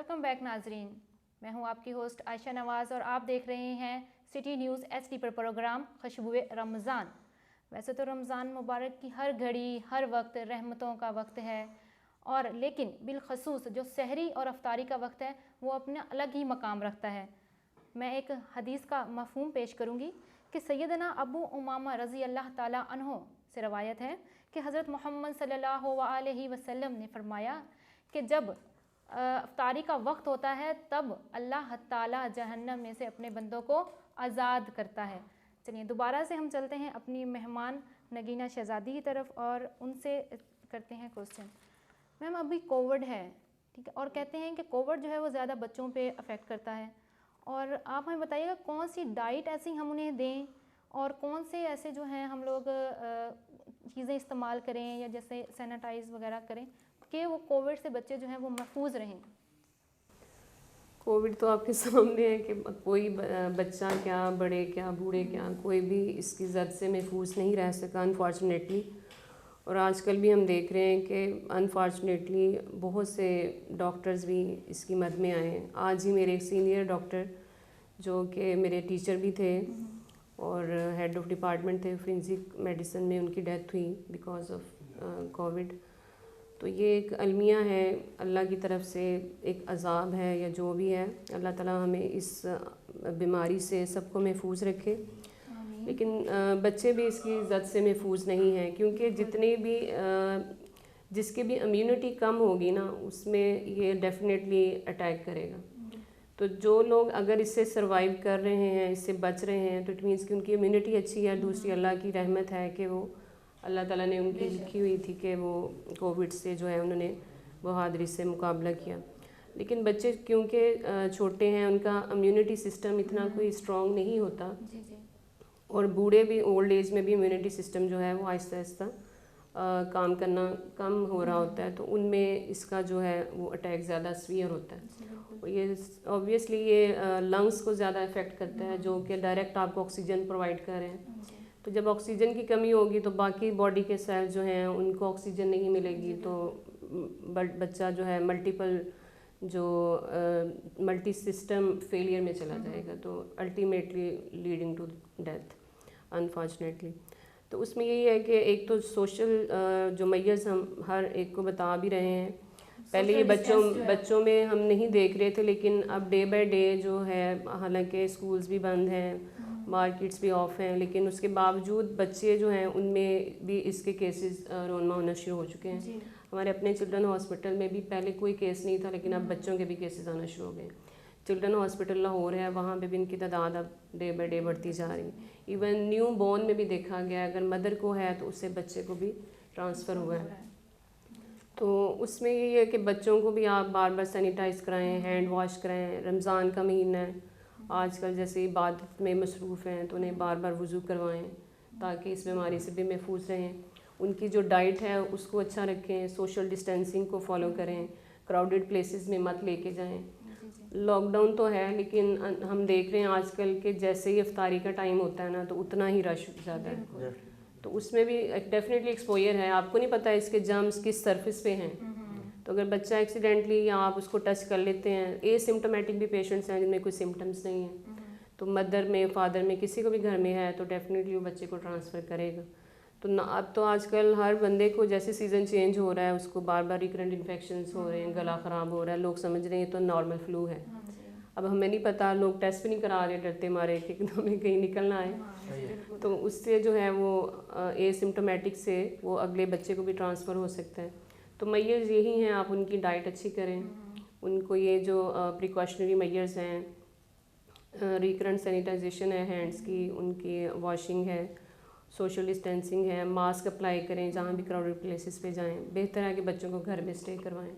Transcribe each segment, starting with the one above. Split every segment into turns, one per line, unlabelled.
Welcome back ناظرین، میں ہوں آپ کی ہوسٹ عائشہ نواز اور آپ دیکھ رہے ہیں سٹی نیوز HD پر پروگرام خوشبوئے رمضان۔ ویسے تو رمضان مبارک کی ہر گھڑی ہر وقت رحمتوں کا وقت ہے، اور لیکن بالخصوص جو سحری اور افطاری کا وقت ہے وہ اپنا الگ ہی مقام رکھتا ہے۔ میں ایک حدیث کا مفہوم پیش کروں گی کہ سیدنا ابو امامہ رضی اللہ تعالیٰ عنہ سے روایت ہے کہ حضرت محمد صلی اللہ علیہ وسلم نے فرمایا کہ جب افطاری کا وقت ہوتا ہے تب اللہ تعالیٰ جہنم میں سے اپنے بندوں کو آزاد کرتا ہے۔ چلیے دوبارہ سے ہم چلتے ہیں اپنی مہمان نگینہ شہزادی کی طرف اور ان سے کرتے ہیں کوسچن۔ میم ابھی کووڈ ہے، ٹھیک ہے، اور کہتے ہیں کہ کووڈ جو ہے وہ زیادہ بچوں پہ افیکٹ کرتا ہے، اور آپ ہمیں بتائیے گا کون سی ڈائٹ ایسی ہم انہیں دیں اور کون سے ایسے جو ہیں ہم لوگ چیزیں استعمال کریں یا جیسے سینیٹائز وغیرہ کریں کہ وہ کووڈ سے بچے جو ہیں وہ محفوظ رہیں۔
کووڈ تو آپ کے سامنے ہے کہ کوئی بچہ کیا، بڑے کیا، بوڑھے کیا، کوئی بھی اس کی زد سے محفوظ نہیں رہ سکا انفارچونیٹلی۔ اور آج کل بھی ہم دیکھ رہے ہیں کہ انفارچونیٹلی بہت سے ڈاکٹرز بھی اس کی مد میں آئے ہیں۔ آج ہی میرے ایک سینئر ڈاکٹر جو کہ میرے ٹیچر بھی تھے اور ہیڈ آف ڈپارٹمنٹ تھے فورینسک میڈیسن میں، ان کی ڈیتھ ہوئی بیکاز آف کووڈ۔ تو یہ ایک المیہ ہے اللہ کی طرف سے، ایک عذاب ہے یا جو بھی ہے، اللہ تعالیٰ ہمیں اس بیماری سے سب کو محفوظ رکھے۔ لیکن بچے بھی اس کی زد سے محفوظ نہیں ہیں، کیونکہ جتنے بھی جس کی بھی امیونٹی کم ہوگی نا اس میں یہ ڈیفینیٹلی اٹیک کرے گا۔ تو جو لوگ اگر اس سے سروائیو کر رہے ہیں، اس سے بچ رہے ہیں، تو اٹ مینس کہ ان کی امیونٹی اچھی ہے۔ دوسری اللہ کی رحمت ہے کہ وہ اللہ تعالیٰ نے ان کی لکھی ہوئی تھی کہ وہ کووڈ سے جو ہے انہوں نے بہادری سے مقابلہ کیا۔ لیکن بچے کیونکہ چھوٹے ہیں، ان کا امیونٹی سسٹم اتنا کوئی اسٹرانگ نہیں ہوتا، اور بوڑھے بھی اولڈ ایج میں بھی امیونٹی سسٹم جو ہے وہ آہستہ آہستہ کام کرنا کم ہو رہا ہوتا ہے، تو ان میں اس کا جو ہے وہ اٹیک زیادہ سویئر ہوتا ہے۔ اور یہ اوبویسلی یہ لنگس کو زیادہ افیکٹ کرتا ہے، جو کہ ڈائریکٹ آپ کو آکسیجن پرووائڈ کر رہے ہیں۔ تو جب آکسیجن کی کمی ہوگی تو باقی باڈی کے سیل جو ہیں ان کو آکسیجن نہیں ملے گی، تو بچہ جو ہے ملٹی سسٹم فیلئر میں چلا جائے گا، تو ultimately leading to death unfortunately. تو اس میں یہی ہے کہ ایک تو سوشل جو میئرز ہم ہر ایک کو بتا بھی رہے ہیں، پہلے یہ بچوں میں ہم نہیں دیکھ رہے تھے، لیکن اب ڈے بائی ڈے جو ہے، حالانکہ اسکولز بھی بند ہیں، مارکیٹس بھی آف ہیں، لیکن اس کے باوجود بچے جو ہیں ان میں بھی اس کے کیسز رونما ہونا شروع ہو چکے ہیں۔ ہمارے اپنے چلڈرن ہاسپٹل میں بھی پہلے کوئی کیس نہیں تھا، لیکن اب بچوں کے بھی کیسز آنا شروع ہو گئے۔ چلڈرن ہاسپٹل لاہور ہے، وہاں پہ بھی ان کی تعداد اب ڈے بائی ڈے بڑھتی جا رہی۔ ایون نیو بورن میں بھی دیکھا گیا اگر مدر کو ہے تو اس سے بچے کو بھی ٹرانسفر ہوا ہے۔ تو اس میں یہ ہے کہ بچوں کو بھی آپ بار بار سینیٹائز کرائیں، ہینڈ واش کرائیں۔ رمضان کا مہینہ ہے، آج کل جیسے عبادت میں مصروف ہیں تو انہیں بار بار وضو کروائیں تاکہ اس بیماری سے بھی محفوظ رہیں۔ ان کی جو ڈائٹ ہے اس کو اچھا رکھیں، سوشل ڈسٹینسنگ کو فالو کریں، کراؤڈڈ پلیسز میں مت لے کے جائیں۔ لاک ڈاؤن تو ہے، لیکن ہم دیکھ رہے ہیں آج کل کہ جیسے ہی افطاری کا ٹائم ہوتا ہے نا تو اتنا ہی رش زیادہ ہے، تو اس میں بھی ڈیفینیٹلی ایکسپوئر ہے۔ آپ کو نہیں پتہ اس کے جرمز کس سرفس پہ ہیں، تو اگر بچہ ایکسیڈنٹلی یا آپ اس کو ٹچ کر لیتے ہیں، اے سمپٹومیٹک بھی پیشنٹس ہیں جن میں کوئی سمٹمس نہیں ہیں، تو مدر میں فادر میں کسی کو بھی گھر میں ہے تو ڈیفینیٹلی وہ بچے کو ٹرانسفر کرے گا۔ تو اب تو آج کل ہر بندے کو جیسے سیزن چینج ہو رہا ہے اس کو بار بار ریکرنٹ انفیکشنز ہو رہے ہیں، گلا خراب ہو رہا ہے، لوگ سمجھ رہے ہیں تو نارمل فلو ہے۔ اب ہمیں نہیں پتہ، لوگ ٹیسٹ بھی نہیں کرا رہے ڈرتے مارے کہ ہمیں کہیں نکل نہ آئے، تو اس سے جو ہے وہ اے سمپٹومیٹک سے وہ اگلے بچے کو بھی ٹرانسفر ہو سکتا ہے۔ تو میئرز یہی ہیں، آپ ان کی ڈائٹ اچھی کریں، ان کو یہ جو پریکاشنری میئرز ہیں، ریکرنٹ سینیٹائزیشن ہے ہینڈس کی، ان کی واشنگ ہے، سوشل ڈسٹینسنگ ہے، ماسک اپلائی کریں جہاں بھی کراؤڈڈ پلیسز پہ جائیں۔ بہتر ہے کہ بچوں کو گھر میں اسٹے کروائیں،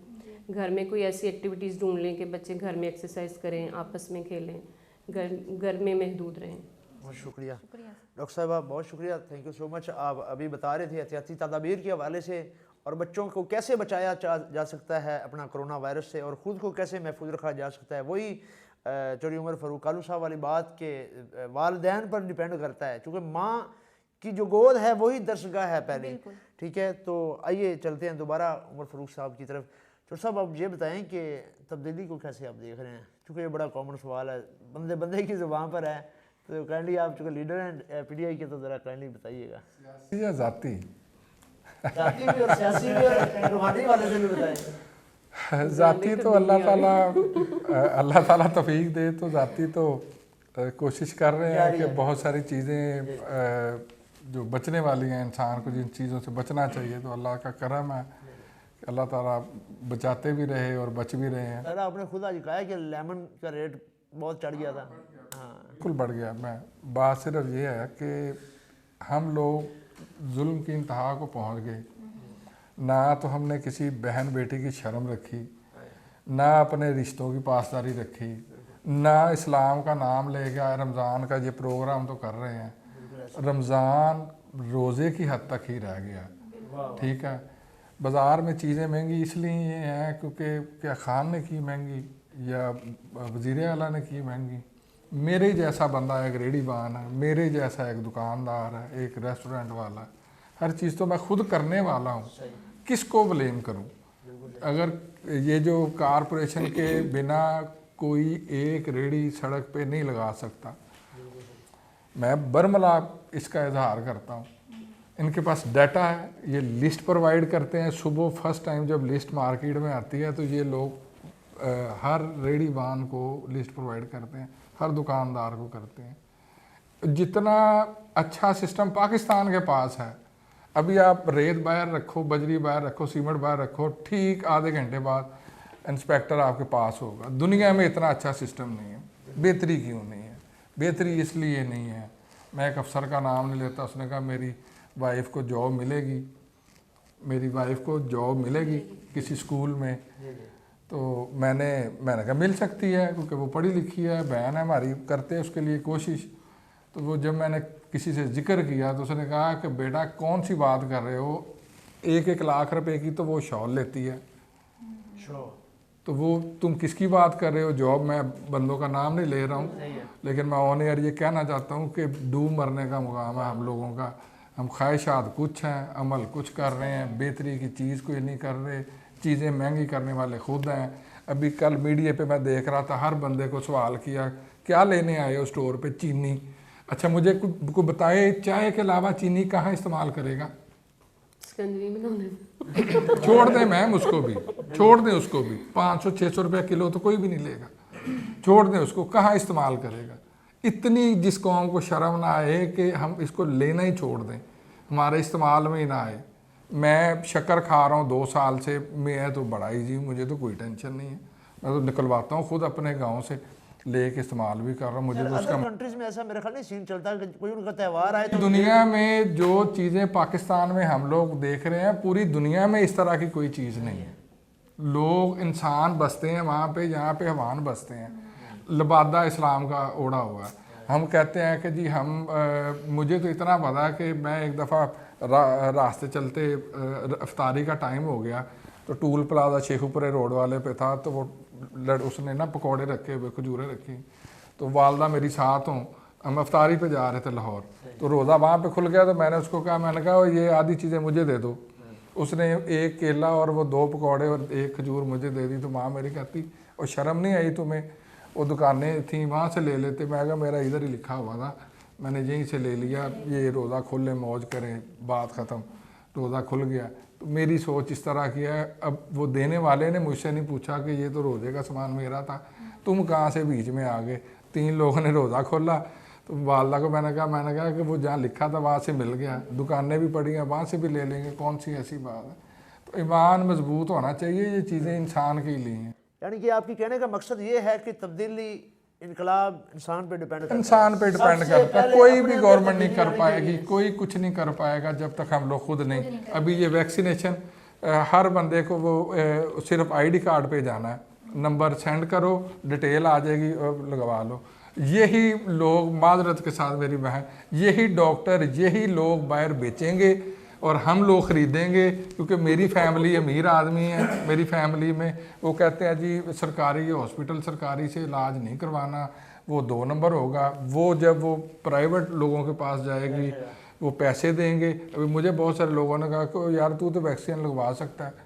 گھر میں کوئی ایسی ایکٹیویٹیز ڈھونڈ لیں کہ بچے گھر میں ایکسرسائز کریں، آپس میں کھیلیں، گھر میں محدود رہیں۔
بہت شکریہ ڈاکٹر صاحبہ، بہت شکریہ، تھینک یو سو مچ۔ آپ ابھی بتا رہے تھے احتیاطی تدابیر کے حوالے سے اور بچوں کو کیسے بچایا جا سکتا ہے اپنا کرونا وائرس سے، اور خود کو کیسے محفوظ رکھا جا سکتا ہے۔ وہی چوڑی عمر فاروق کالو صاحب والی بات کہ والدین پر ڈیپینڈ کرتا ہے، چونکہ ماں کی جو گود ہے وہی درسگاہ ہے پہلے، ٹھیک ہے۔ تو آئیے چلتے ہیں دوبارہ عمر فاروق صاحب کی طرف۔ چور صاحب آپ یہ بتائیں کہ تبدیلی کو کیسے آپ دیکھ رہے ہیں، کیونکہ یہ بڑا کامن سوال ہے، بندے بندے کی زبان پر ہے، تو کائنڈلی آپ چونکہ لیڈر ہیں پی ٹی آئی کے تو ذرا کائنڈلی بتائیے گا.
یا ذاتی
ذاتی بھی اور سیاسی بھی اور روحانی والے سے بھی بتائیں.
ذاتی تو اللہ تعالیٰ توفیق دے، تو ذاتی تو کوشش کر رہے ہیں کہ بہت ساری چیزیں جو بچنے والی ہیں، انسان کو جن چیزوں سے بچنا چاہیے، تو اللہ کا کرم ہے کہ اللہ تعالیٰ بچاتے بھی رہے اور بچ بھی رہے ہیں.
آپ نے خود آج کہا کہ لیمن کا ریٹ بہت چڑھ گیا تھا. ہاں
بالکل بڑھ گیا. بات صرف یہ ہے کہ ہم لوگ ظلم کی انتہا کو پہنچ گئے. نہ تو ہم نے کسی بہن بیٹی کی شرم رکھی، نہ اپنے رشتوں کی پاسداری رکھی، نہ اسلام کا نام لے گیا. رمضان کا یہ پروگرام تو کر رہے ہیں، رمضان روزے کی حد تک ہی رہ گیا. ٹھیک ہے، بازار میں چیزیں مہنگی اس لیے یہ ہیں کیونکہ کیا خان نے کی مہنگی یا وزیر اعلیٰ نے کی مہنگی. میرے جیسا بندہ ایک ریڑھی بان ہے، میرے جیسا ایک دکاندار ہے، ایک ریسٹورنٹ والا ہے، ہر چیز تو میں خود کرنے والا ہوں. کس کو بلیم کروں؟ اگر یہ جو کارپوریشن کے بنا کوئی ایک ریڑھی سڑک پہ نہیں لگا سکتا، میں برملا اس کا اظہار کرتا ہوں. ان کے پاس ڈیٹا ہے، یہ لسٹ پرووائڈ کرتے ہیں. صبح فرسٹ ٹائم جب لسٹ مارکیٹ میں آتی ہے تو یہ لوگ ہر ریڑھی بان کو لسٹ پرووائڈ کرتے ہیں، ہر دکاندار کو کرتے ہیں. جتنا اچھا سسٹم پاکستان کے پاس ہے، ابھی آپ ریت باہر رکھو، بجری باہر رکھو، سیمنٹ باہر رکھو، ٹھیک آدھے گھنٹے بعد انسپیکٹر آپ کے پاس ہوگا. دنیا میں اتنا اچھا سسٹم نہیں ہے. بہتری کیوں نہیں ہے؟ بہتری اس لیے نہیں ہے، میں ایک افسر کا نام نہیں لیتا، اس نے کہا میری وائف کو جاب ملے گی، میری وائف کو جاب ملے گی کسی اسکول میں. تو میں نے کہا مل سکتی ہے کیونکہ وہ پڑھی لکھی ہے، بہن ہے ہماری، کرتے ہیں اس کے لیے کوشش. تو وہ جب میں نے کسی سے ذکر کیا تو اس نے کہا کہ بیٹا کون سی بات کر رہے ہو، 1 لاکھ روپے کی تو وہ شال لیتی ہے، تو وہ تم کس کی بات کر رہے ہو؟ جاب میں بندوں کا نام نہیں لے رہا ہوں، لیکن میں آن ایئر یہ کہنا چاہتا ہوں کہ ڈوب مرنے کا مقام ہے ہم لوگوں کا. ہم خواہشات کچھ ہیں، عمل کچھ کر رہے ہیں، بہتری کی چیز کوئی نہیں کر رہے. چیزیں مہنگی کرنے والے خود ہیں. ابھی کل میڈیا پہ میں دیکھ رہا تھا، ہر بندے کو سوال کیا کیا لینے آئے ہو اسٹور پہ؟ چینی. اچھا مجھے کوئی بتائے چائے کے علاوہ چینی کہاں استعمال کرے گا؟
سکنجی میں
چھوڑ دیں میم، اس کو بھی چھوڑ دیں، اس کو بھی 500-600 روپے کلو تو کوئی بھی نہیں لے گا. چھوڑ دیں اس کو، کہاں استعمال کرے گا؟ اتنی جس قوم کو شرم نہ آئے کہ ہم اس کو لینا ہی چھوڑ دیں، ہمارے استعمال میں ہی نہ آئے. میں شکر کھا رہا ہوں 2 سال سے، میں تو بڑا ہی جی، مجھے تو کوئی ٹینشن نہیں ہے. میں تو نکلواتا ہوں خود اپنے گاؤں سے لے کے استعمال بھی کر رہا ہوں. مجھے تو اس کا
کنٹریز میں ایسا میرے خیال نہیں سین چلتا کہ کوئی ان کا تہوار آئے تو
دنیا میں جو چیزیں پاکستان میں ہم لوگ دیکھ رہے ہیں، پوری دنیا میں اس طرح کی کوئی چیز نہیں ہے. لوگ انسان بستے ہیں وہاں پہ جہاں پہ حیوان بستے ہیں. لبادہ اسلام کا اوڑا ہوا ہے. ہم کہتے ہیں کہ جی ہم مجھے تو اتنا پتا کہ میں ایک دفعہ راستے چلتے افطاری کا ٹائم ہو گیا تو ٹول پلازا شیخ پورے روڈ والے پہ تھا، تو وہ اس نے نا پکوڑے رکھے ہوئے، کھجوریں رکھی، تو والدہ میری ساتھ ہوں، ہم افطاری پہ جا رہے تھے لاہور، تو روزہ وہاں پہ کھل گیا. تو میں نے اس کو کہا، میں نے کہا یہ آدھی چیزیں مجھے دے دو. اس نے 1 کیلا اور وہ 2 پکوڑے اور 1 کھجور مجھے دے دی. تو ماں میری کہتی اور شرم نہیں آئی تمہیں؟ وہ دکانیں تھیں وہاں سے لے لیتے. میں کہا میرا ادھر ہی لکھا ہوا تھا، میں نے یہیں سے لے لیا، یہ روزہ کھلے موج کریں، بات ختم. روزہ کھل گیا. تو میری سوچ اس طرح کی ہے. اب وہ دینے والے نے مجھ سے نہیں پوچھا کہ یہ تو روزے کا سامان میرا تھا، تم کہاں سے بیچ میں آ گئے؟ 3 لوگوں نے روزہ کھولا. تو والدہ کو میں نے کہا کہ وہ جہاں لکھا تھا وہاں سے مل گیا، دکانیں بھی پڑی ہیں وہاں سے بھی لے لیں گے، کون سی ایسی بات ہے؟ تو ایمان مضبوط ہونا چاہیے. یہ چیزیں انسان کے لیے ہیں.
یعنی کہ آپ کی کہنے کا مقصد یہ ہے کہ تبدیلی، انقلاب انسان پہ ڈیپینڈ کرتا ہے.
انسان پہ ڈیپینڈ کرتا ہے. کوئی بھی گورنمنٹ نہیں کر پائے گی، کوئی کچھ نہیں کر پائے گا جب تک ہم لوگ خود نہیں. ابھی یہ ویکسینیشن ہر بندے کو وہ صرف ID کارڈ پہ جانا ہے، نمبر سینڈ کرو، ڈیٹیل آ جائے گی اور لگوا لو. یہی لوگ، معذرت کے ساتھ میری بہن، یہی ڈاکٹر، یہی لوگ باہر بیچیں گے اور ہم لوگ خریدیں گے. کیونکہ میری فیملی امیر آدمی ہے، میری فیملی میں وہ کہتے ہیں جی سرکاری ہاسپٹل سرکاری سے علاج نہیں کروانا، وہ 2 نمبر ہوگا. وہ جب وہ پرائیویٹ لوگوں کے پاس جائے گی وہ پیسے دیں گے. ابھی مجھے بہت سارے لوگوں نے کہا کہ یار تو ویکسین لگوا سکتا ہے.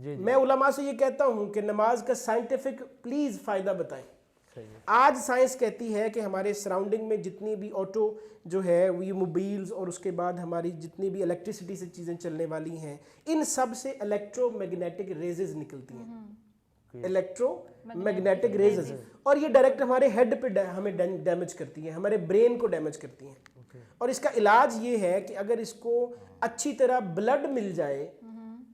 میں علماء سے یہ کہتا ہوں کہ نماز کا سائنٹیفک پلیز فائدہ بتائیں. آج سائنس کہتی ہے کہ ہمارے سراؤنڈنگ میں جتنی بھی آٹو جو ہے یہ موبائلز اور اس کے بعد ہماری جتنی بھی الیکٹریسٹی سے چیزیں چلنے والی ہیں ان سب سے الیکٹرو میگنیٹک ریزز نکلتی ہیں. الیکٹرو میگنیٹک ریزز, اور یہ ڈائریکٹ ہمارے ہیڈ پہ ہمیں ڈیمیج کرتی ہیں, ہمارے برین کو ڈیمیج کرتی ہیں. اور اس کا علاج یہ ہے کہ اگر اس کو اچھی طرح بلڈ مل جائے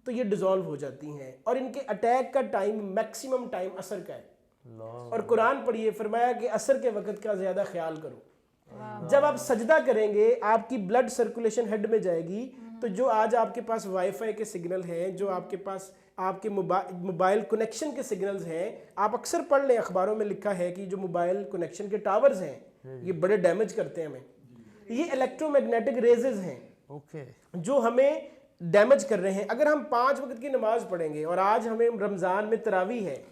تو یہ ڈیزالو ہو جاتی ہیں. اور ان کے اٹیک کا ٹائم میکسیمم ٹائم عصر کا ہے. اور قرآن پڑھیے, فرمایا کہ عصر کے وقت کا زیادہ خیال کرو. جب آپ سجدہ کریں گے آپ کی بلڈ سرکولیشن ہیڈ میں جائے گی, تو جو آج آپ کے پاس وائی فائی کے سگنل ہیں, جو آپ کے پاس آپ کے موبائل کنیکشن کے سگنلز ہیں, آپ اکثر پڑھ لیں اخباروں میں لکھا ہے کہ جو موبائل کنیکشن کے ٹاورز ہیں یہ بڑے ڈیمیج کرتے ہیں ہمیں. یہ الیکٹرو میگنیٹک ریزز ہیں جو ہمیں ڈیمیج کر رہے ہیں. اگر ہم 5 وقت کی نماز پڑھیں گے, اور آج ہمیں رمضان میں تراویح ہے,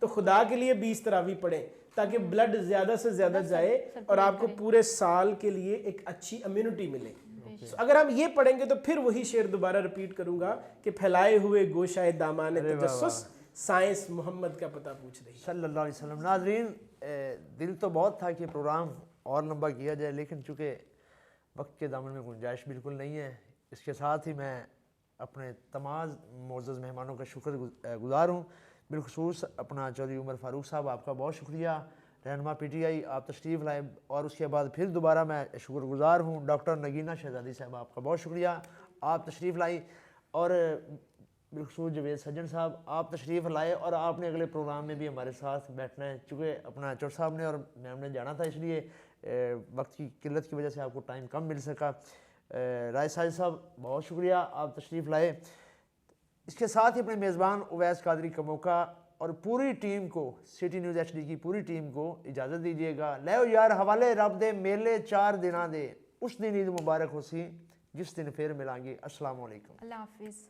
تو خدا کے لیے 20 تراویح پڑھیں تاکہ بلڈ زیادہ سے زیادہ جائے اور آپ کو پورے سال کے لیے ایک اچھی امیونٹی ملے. اگر ہم یہ پڑھیں گے تو پھر وہی شعر دوبارہ ریپیٹ کروں گا کہ پھیلائے ہوئے گوشائے دامان تجسس, سائنس محمد کا پتہ پوچھ رہی ہے
صلی اللہ علیہ وسلم. ناظرین, دل تو بہت تھا کہ پروگرام اور لمبا کیا جائے, لیکن چونکہ وقت کے دامن میں گنجائش بالکل نہیں ہے. اس کے ساتھ ہی میں اپنے تمام معزز مہمانوں کا شکر گزار ہوں, بالخصوص اپنا چودھری عمر فاروق صاحب, آپ کا بہت شکریہ. رہنما پی ٹی آئی, آپ تشریف لائے. اور اس کے بعد پھر دوبارہ میں شکر گزار ہوں ڈاکٹر نگینہ شہزادی صاحب, آپ کا بہت شکریہ, آپ تشریف لائی. اور بالخصوص جاوید سجن صاحب, آپ تشریف لائے اور آپ نے اگلے پروگرام میں بھی ہمارے ساتھ بیٹھنا ہے. چونکہ اپنا چور صاحب نے اور میم نے جانا تھا, اس لیے وقت کی قلت کی وجہ سے آپ کو ٹائم کم مل سکا. رائے ساجد صاحب بہت شکریہ, آپ تشریف لائے. اس کے ساتھ ہی اپنے میزبان اویس قادری کا موقع اور پوری ٹیم کو, سٹی نیوز ایچ ڈی کی پوری ٹیم کو اجازت دیجیے گا. لے یار حوالے رب دے میلے 4 دناں دے, اس دن عید مبارک ہو سی جس دن پھر ملیں گے. السلام علیکم.
اللہ حافظ.